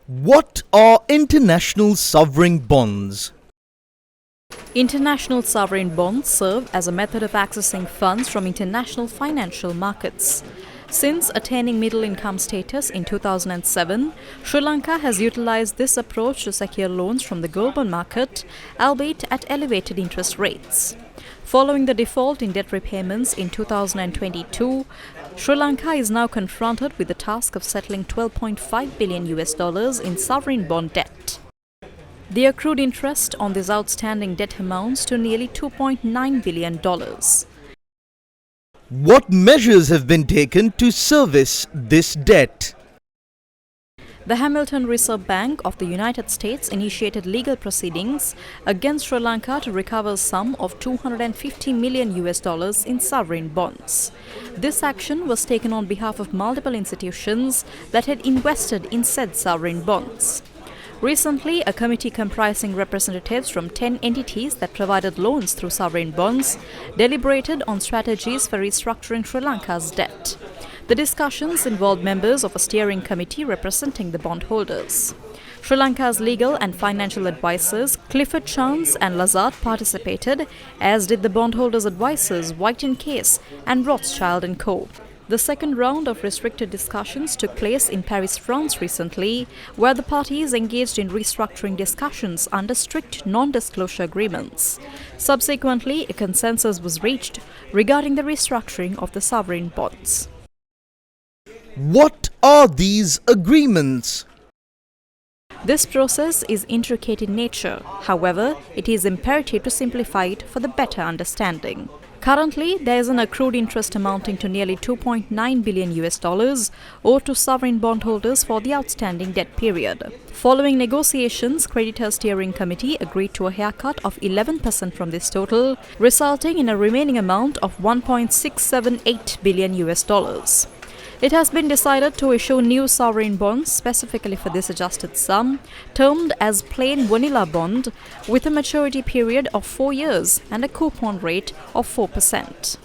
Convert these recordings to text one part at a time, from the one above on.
What are international sovereign bonds? International sovereign bonds serve as a method of accessing funds from international financial markets. Since attaining middle income status in 2007, Sri Lanka has utilized this approach to secure loans from the global market, albeit at elevated interest rates. Following the default in debt repayments in 2022, Sri Lanka is now confronted with the task of settling $12.5 billion in sovereign bond debt. The accrued interest on this outstanding debt amounts to nearly $2.9 billion. What measures have been taken to service this debt? The Hamilton Reserve Bank of the United States initiated legal proceedings against Sri Lanka to recover a sum of $250 million in sovereign bonds. This action was taken on behalf of multiple institutions that had invested in said sovereign bonds. Recently, a committee comprising representatives from 10 entities that provided loans through sovereign bonds deliberated on strategies for restructuring Sri Lanka's debt. The discussions involved members of a steering committee representing the bondholders. Sri Lanka's legal and financial advisors Clifford Chance and Lazard participated, as did the bondholders' advisors White & Case and Rothschild & Co. The second round of restricted discussions took place in Paris, France recently, where the parties engaged in restructuring discussions under strict non-disclosure agreements. Subsequently, a consensus was reached regarding the restructuring of the sovereign bonds. What are these agreements? This process is intricate in nature. However, it is imperative to simplify it for the better understanding. Currently, there is an accrued interest amounting to nearly $2.9 billion owed to sovereign bondholders for the outstanding debt period. Following negotiations, Creditors Steering Committee agreed to a haircut of 11% from this total, resulting in a remaining amount of $1.678 billion. It has been decided to issue new sovereign bonds specifically for this adjusted sum, termed as plain vanilla bond, with a maturity period of 4 years and a coupon rate of 4%.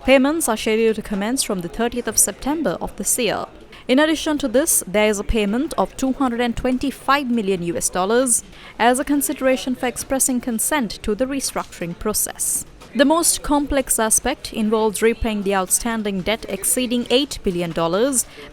Payments are scheduled to commence from the 30th of September of this year. In addition to this, there is a payment of $225 million as a consideration for expressing consent to the restructuring process. The most complex aspect involves repaying the outstanding debt exceeding $8 billion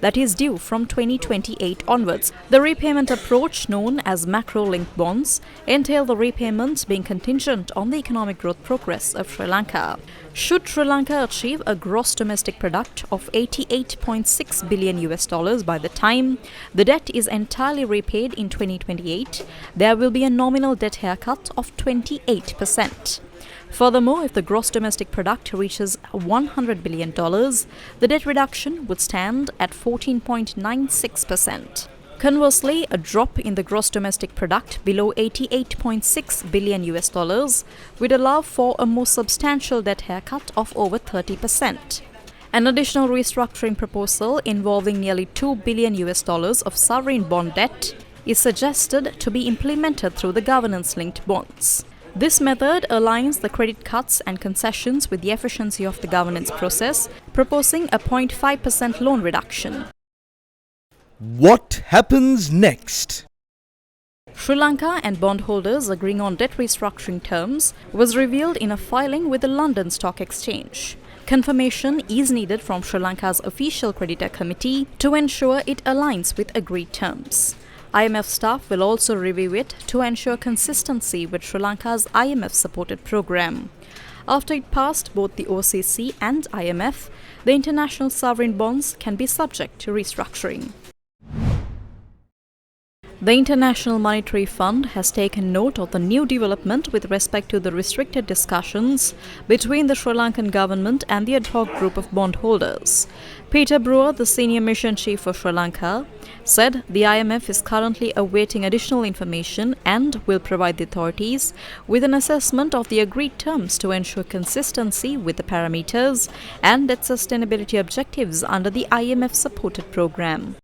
that is due from 2028 onwards. The repayment approach, known as macro-linked bonds, entail the repayments being contingent on the economic growth progress of Sri Lanka. Should Sri Lanka achieve a gross domestic product of $88.6 billion by the time the debt is entirely repaid in 2028, there will be a nominal debt haircut of 28%. Furthermore, if the gross domestic product reaches $100 billion, the debt reduction would stand at 14.96%. Conversely, a drop in the gross domestic product below $88.6 billion would allow for a more substantial debt haircut of over 30%. An additional restructuring proposal involving nearly $2 billion of sovereign bond debt is suggested to be implemented through the governance-linked bonds. This method aligns the credit cuts and concessions with the efficiency of the governance process, proposing a 0.5% loan reduction. What happens next? Sri Lanka and bondholders agreeing on debt restructuring terms was revealed in a filing with the London Stock Exchange. Confirmation is needed from Sri Lanka's official creditor committee to ensure it aligns with agreed terms. IMF staff will also review it to ensure consistency with Sri Lanka's IMF-supported program. After it passed both the OCC and IMF, the international sovereign bonds can be subject to restructuring. The International Monetary Fund has taken note of the new development with respect to the restricted discussions between the Sri Lankan government and the ad hoc group of bondholders. Peter Brewer, the senior mission chief for Sri Lanka, said the IMF is currently awaiting additional information and will provide the authorities with an assessment of the agreed terms to ensure consistency with the parameters and debt sustainability objectives under the IMF-supported program.